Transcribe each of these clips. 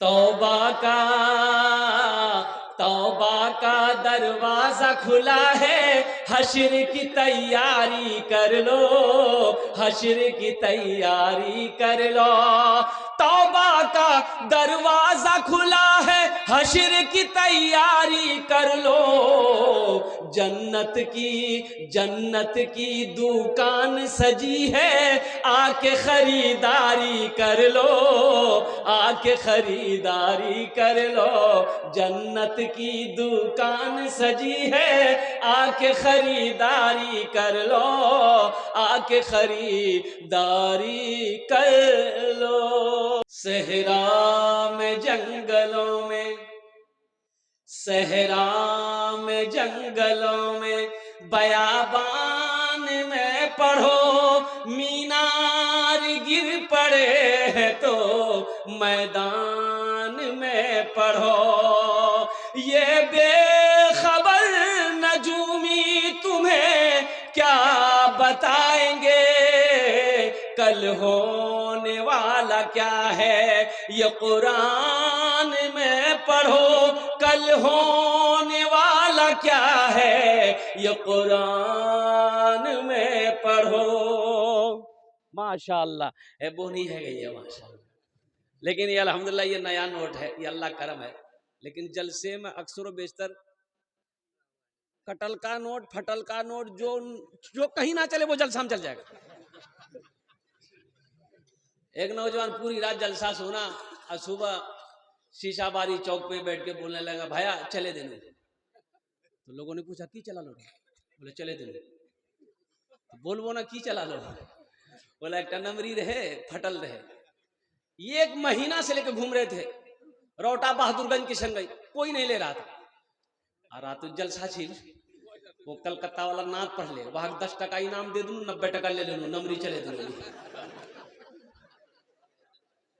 तौबा का तौबा का दरवाजा खुला है, हश्र की तैयारी कर लो, हश्र की तैयारी कर लो। तौबा का दरवाजा खुला है, हश्र की तैयारी कर लो। जन्नत की दुकान सजी है, आके खरीदारी कर लो, आके खरीदारी कर लो। जन्नत की दुकान सजी है, आके खरीदारी कर लो, आके खरीदारी कर लो। सहरा में जंगलों में, सहरा में जंगलों में, बयाबान में पढ़ो, मीनार गिर पड़े हैं तो मैदान में पढ़ो। ये बेखबर नजूमी तुम्हें क्या बताएंगे, कल होने वाला क्या है ये कुरान में पढ़ो, कल होने वाला क्या है ये कुरान में पढ़ो। माशाअल्लाह, है बोनी है गई है माशाअल्लाह। लेकिन ये अल्हम्दुलिल्लाह ये नया नोट है, ये अल्लाह करम है। लेकिन जलसे में अक्सर बेशतर कटल का नोट, फटल का नोट, जो कहीं ना चले वो जलसा में चल जाएगा। एक नौजवान पूरी रात जलसा सुना और सुबह शीशाबारी चौक पे बैठ के बोलने लगा, भैया चले देने। तो लोगों ने पूछा की चला लो, बोले चले देने। तो बोलबो ना की चला लो, बोला एक नमरी रहे फटल रहे। ये 1 महीना से लेकर घूम रहे थे रोटा बहादुरगंज की संगई, कोई नहीं ले रहा था। और रात जलसा छील वो कलकत्ता वाला नाथ पढ़ ले, वहां 10 टका इनाम दे दूं, 90 टका ले लूं, नमरी चले दूं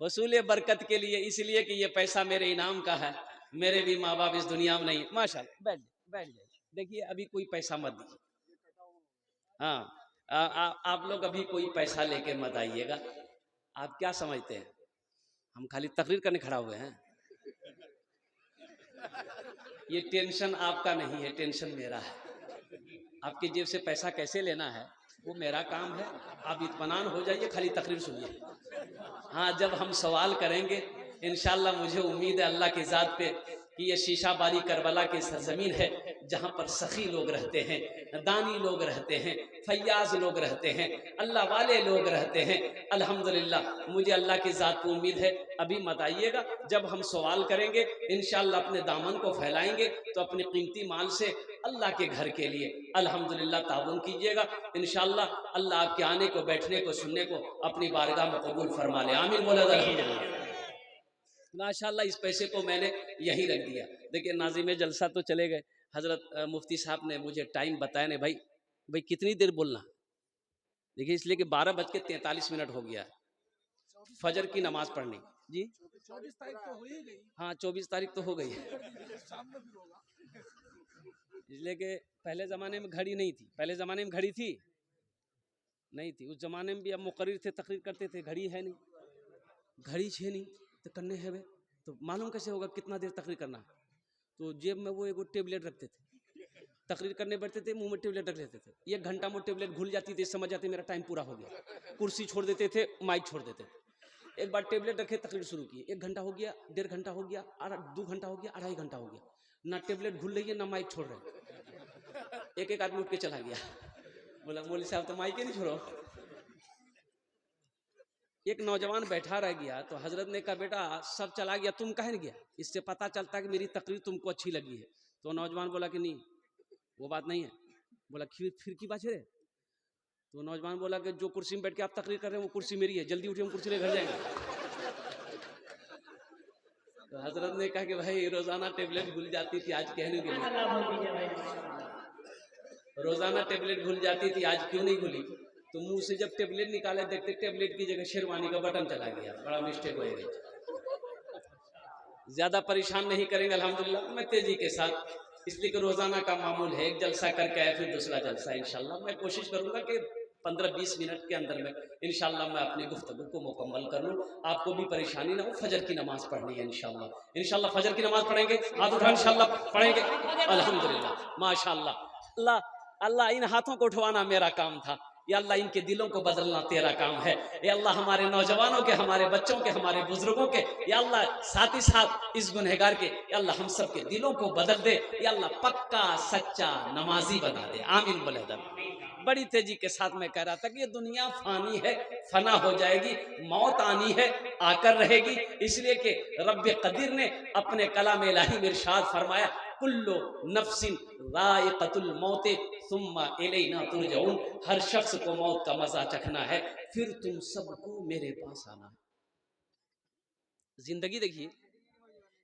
वसूले बरकत के लिए, इसलिए कि ये पैसा मेरे इनाम का है, मेरे भी माँ बाप इस दुनिया में नहीं। माशाल्लाह, बैठ बैठ जाइए। देखिए अभी कोई पैसा मत दीजिए, हाँ आप लोग अभी कोई पैसा लेके मत आइएगा। आप क्या समझते हैं हम खाली तकरीर करने खड़ा हुए हैं? ये टेंशन आपका नहीं है, टेंशन मेरा है। आपकी जेब से पैसा कैसे लेना है वो मेरा काम है। आप इत्मीनान हो जाइए, खाली तकरीर सुनिए। हाँ, जब हम सवाल करेंगे इंशाल्लाह, मुझे उम्मीद है अल्लाह की ज़ात पे कि ये शीशाबारी करबला की सरजमीन है, जहाँ पर सखी लोग रहते हैं, दानी लोग रहते हैं, फयाज लोग रहते हैं, अल्लाह वाले लोग रहते हैं। अल्हम्दुलिल्लाह मुझे अल्लाह की ज़ात को उम्मीद है। अभी मत आइएगा, जब हम सवाल करेंगे इंशाल्लाह अपने दामन को फैलाएंगे तो अपने कीमती माल से अल्लाह के घर के लिए अल्हम्दुलिल्लाह ताउन कीजिएगा। इंशाल्लाह अल्लाह आपके आने को, बैठने को, सुनने को अपनी बारगाह में कबूल फरमा ले। आमीन बोला अल्हम्दुलिल्लाह। माशाअल्लाह इस पैसे को मैंने यहीं रख दिया। देखिए नाज़िम जलसा तो चले गए, हजरत मुफ्ती साहब ने मुझे टाइम बताया नहीं, भाई कितनी देर बोलना। देखिए इसलिए कि 12:43 हो गया फजर की नमाज पढ़नी जी। 24 तारीख तो हो ही गई। हाँ 24 तारीख तो हो गई है, इसलिए कि पहले ज़माने में घड़ी नहीं थी। पहले ज़माने में घड़ी थी नहीं थी, उस ज़माने में भी अब मुकर्रिर थे, तकरीर करते थे, घड़ी है नहीं, घड़ी छे नहीं तो करने है वे, तो मालूम कैसे होगा कितना देर तकरीर करना। तो जेब में वो एगो टेबलेट रखते थे, तकरीर करने बैठते थे, मुंह में टेबलेट रख लेते थे। 1 घंटा में टेबलेट घुल जाती थी, समझ जाते मेरा टाइम पूरा हो गया, कुर्सी छोड़ देते थे, माइक छोड़ देते थे। एक बार टेबलेट रखे, तकरीर शुरू की, 1 घंटा हो गया, 1.5 घंटा हो गया, 2 घंटा हो गया, 2.5 घंटा हो गया, ना टेबलेट घुल रही है ना माइक छोड़ रहे। एक आदमी उठ के चला गया, बोला मौलवी साहब तो माइक ही नहीं छोड़ो। एक नौजवान बैठा रह गया, तो हजरत ने कहा बेटा सब चला गया, तुम कहे नहीं गया, इससे पता चलता है कि मेरी तकरीर तुमको अच्छी लगी है। तो नौजवान बोला कि नहीं वो बात नहीं है। बोला फिर की बात है? तो नौजवान बोला कि जो कुर्सी में बैठ के आप तकरीर कर रहे हैं वो कुर्सी मेरी है, जल्दी उठिए हम कुर्सी ले घर जाएंगे। तो हजरत ने कहा कि भाई रोजाना टेबलेट भूल जाती थी, आज कहने के लिए रोजाना टेबलेट भूल जाती थी, आज क्यों नहीं भूली? तो मुंह से जब टेबलेट निकाले देखते टेबलेट की जगह शेरवानी का बटन चला गया, बड़ा मिस्टेक हो गई। ज्यादा परेशान नहीं करेंगे अल्हम्दुलिल्लाह, मैं तेजी के साथ, इसलिए कि रोजाना का मामूल है, एक जलसा करके आए फिर दूसरा जलसा। इंशाल्लाह मैं कोशिश करूंगा कि 15-20 मिनट के अंदर में इंशाल्लाह मैं अपनी गुफ्तगू को मुकम्मल कर लूँ, आपको भी परेशानी ना हो। फजर की नमाज पढ़नी है इंशाल्लाह फजर की नमाज पढ़ेंगे। हाथ उठा, इंशाल्लाह पढ़ेंगे। अल्हम्दुलिल्लाह, माशाल्लाह। अल्लाह अल्लाह, इन हाथों को उठवाना मेरा काम था। या अल्लाह, इनके दिलों को बदलना तेरा काम है। या अल्लाह, हमारे नौजवानों के, हमारे बच्चों के, हमारे बुजुर्गों के, या अल्लाह साथ ही साथ इस गुनहगार के, या अल्लाह हम सब के दिलों को बदल दे। या अल्लाह, पक्का सच्चा नमाजी बना दे। आमीन बोले। बड़ी तेजी के साथ मैं कह रहा था कि ये दुनिया फानी है, फना हो जाएगी, मौत आनी है, आकर रहेगी। इसलिए कि रब्बे कदीर ने अपने कलाम इलाही में इरशाद फरमाया, कुल्लु नफ्सिन राइक़तुल मौत सुम्मा इलैना तुरजऊन। हर शख्स को मौत का मजा चखना है, फिर तुम सबको मेरे पास आना है। जिंदगी देखिए,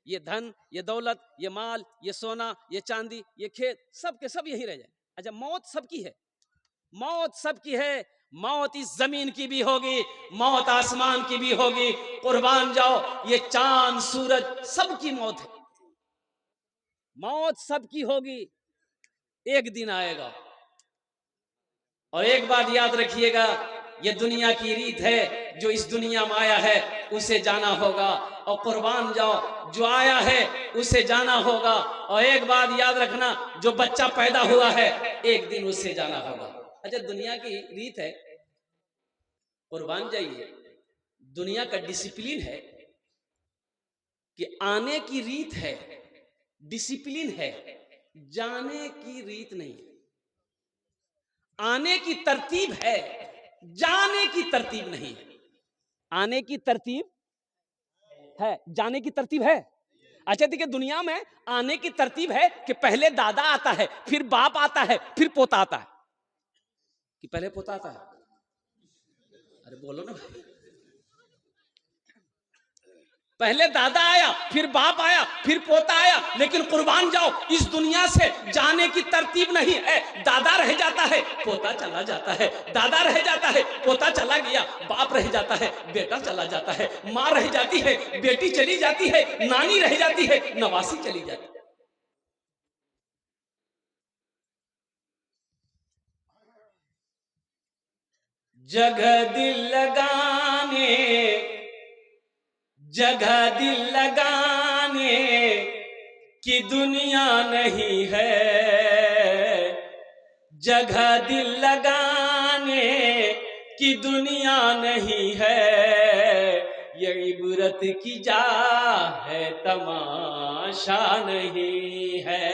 ये धन, ये दौलत, ये माल, ये सोना, ये चांदी, ये खेत, सब के सब यही रह जाए। अच्छा, मौत सबकी है, मौत सबकी है। मौत इस जमीन की भी होगी, मौत आसमान की भी होगी। कुर्बान जाओ, ये चांद सूरज सबकी मौत है, मौत सबकी होगी। एक दिन आएगा। और एक बात याद रखिएगा, ये दुनिया की रीत है, जो इस दुनिया में आया है उसे जाना होगा। और कुर्बान जाओ, जो आया है उसे जाना होगा। और एक बात याद रखना, जो बच्चा पैदा हुआ है एक दिन उसे जाना होगा। अच्छा, दुनिया की रीत है, कुर्बान जाइए, दुनिया का डिसिप्लिन है कि आने की रीत है, डिसिप्लिन है, जाने की रीत नहीं। आने की तरतीब है, जाने की तरतीब नहीं है। आने की तरतीब है, जाने की तरतीब है। अच्छा देखिए, दुनिया में आने की तरतीब है कि पहले दादा आता है, फिर बाप आता है, फिर पोता आता है। कि पहले पोता आता है? अरे बोलो ना। पहले दादा आया, फिर बाप आया, फिर पोता आया। लेकिन कुर्बान जाओ, इस दुनिया से जाने की तरतीब नहीं है। दादा रह जाता है, पोता चला जाता है, दादा रह जाता है, पोता चला गया, बाप रह जाता है, बेटा चला जाता है, माँ रह जाती है, बेटी चली जाती है, नानी रह जाती है, नवासी चली जाती है। जगह दिल लगाने, जगह दिल लगाने की दुनिया नहीं है। जगह दिल लगाने की दुनिया नहीं है। ये इबरत की जा है, तमाशा नहीं है।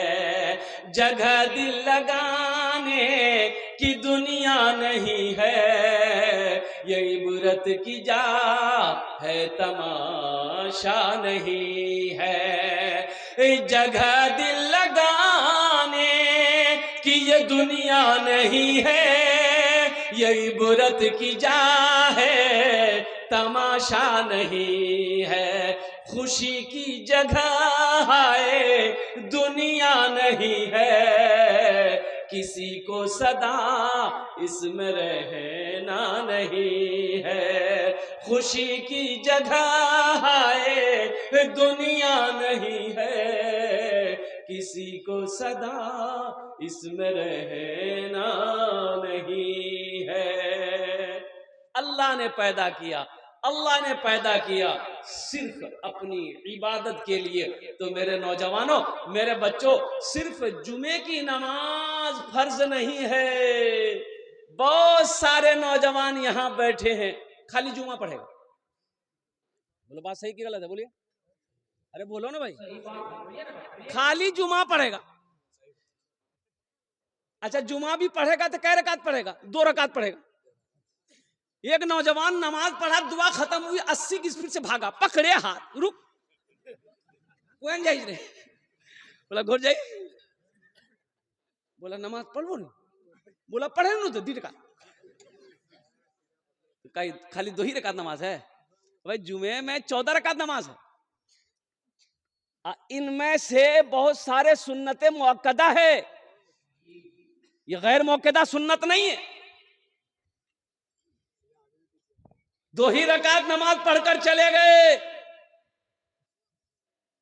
जगह दिल लगाने की दुनिया नहीं है। ये इबरत की जा है, तमाशा नहीं है। जगह दिल लगाने कि ये दुनिया नहीं है। ये इबरत की जा है, तमाशा नहीं है। खुशी की जगह है, दुनिया नहीं है। किसी को सदा इसमें रहना नहीं है। खुशी की जगह है, दुनिया नहीं है। किसी को सदा इसमें रहना नहीं है। अल्लाह ने पैदा किया, अल्लाह ने पैदा किया सिर्फ अपनी इबादत के लिए। तो मेरे नौजवानों, मेरे बच्चों, सिर्फ जुमे की नमाज फर्ज नहीं है। बहुत सारे नौजवान यहां बैठे हैं, खाली जुमा पढ़ेगा। बोलो बात सही की गलत है? बोलिए, अरे बोलो ना भाई। खाली जुमा पढ़ेगा। अच्छा, जुमा भी पढ़ेगा तो कै रकात पढ़ेगा? 2 रकात पढ़ेगा। एक नौजवान नमाज पढ़ा, दुआ खत्म हुई, 80 की स्पीड से भागा, पकड़े हाथ, रुक कौन जाइए रे? बोला घोर जाइए। बोला नमाज पढ़ो नहीं? बोला पढ़े ना तो 2 रकात। कहीं खाली 2 ही रकात नमाज है भाई? जुमे में 14 रकात नमाज है। इनमें से बहुत सारे सुन्नते मुअक्कदा है, ये गैर मुअक्कदा सुन्नत नहीं है। 2 ही रकात नमाज पढ़कर चले गए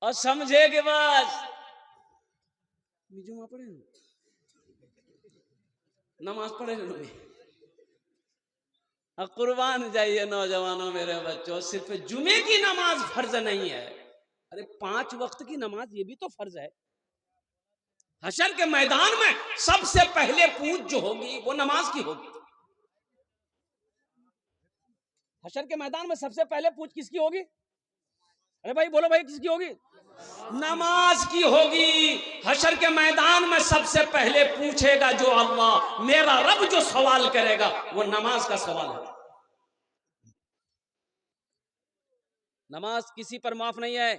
और समझे के बाद जुमा पढ़े, नमाज पढ़े नहीं। अब कुर्बान जाइए नौजवानों, मेरे बच्चों, सिर्फ जुमे की नमाज फर्ज नहीं है। अरे 5 वक्त की नमाज ये भी तो फर्ज है। हशर के मैदान में सबसे पहले पूछ जो होगी वो नमाज की होगी। हशर के मैदान में सबसे पहले पूछ किसकी होगी? अरे भाई बोलो भाई, किसकी होगी? नमाज की होगी। हशर के मैदान में सबसे पहले पूछेगा जो अल्लाह, मेरा रब जो सवाल करेगा वो नमाज का सवाल है। नमाज किसी पर माफ नहीं है,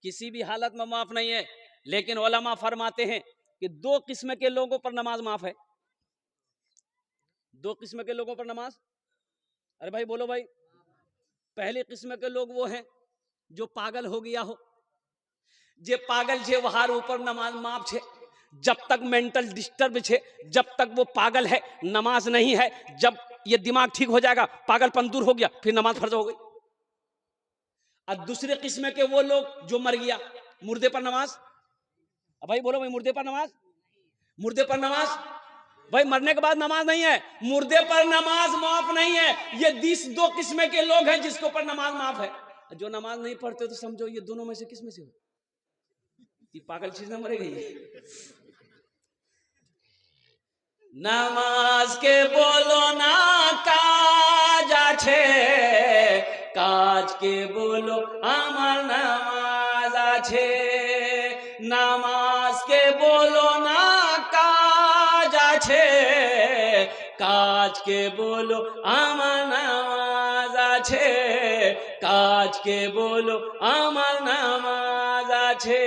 किसी भी हालत में माफ नहीं है। लेकिन उलमा फरमाते हैं कि 2 किस्म के लोगों पर नमाज माफ है। 2 किस्म के लोगों पर नमाज, अरे भाई बोलो भाई। पहले किस्म के लोग वो हैं जो पागल हो गया हो, जे पागल छे वहार ऊपर नमाज माफ छे। जब तक मेंटल डिस्टर्ब छे, जब तक वो पागल है नमाज नहीं है। जब ये दिमाग ठीक हो जाएगा, पागलपन दूर हो गया, फिर नमाज फर्ज हो गई। और दूसरे किस्म के वो लोग जो मर गया, मुर्दे पर नमाज। अब भाई बोलो भाई, मुर्दे पर नमाज, मुर्दे पर नमाज। भाई मरने के बाद नमाज नहीं है, मुर्दे पर नमाज माफ नहीं है। ये 2 किस्म के लोग हैं जिसके ऊपर नमाज माफ है। जो नमाज नहीं पढ़ते तो समझो ये दोनों में से किस में से हो? ये पागल चीज ना मरेगी। नमाज के बोलो ना काज आछे, काज के बोलो আমার নামাজ আছে। নামাজ के बोलो ना काज আছে, काज के बोलो আমার নামাজ আছে, काज के बोलो আমার নামাজ আছে।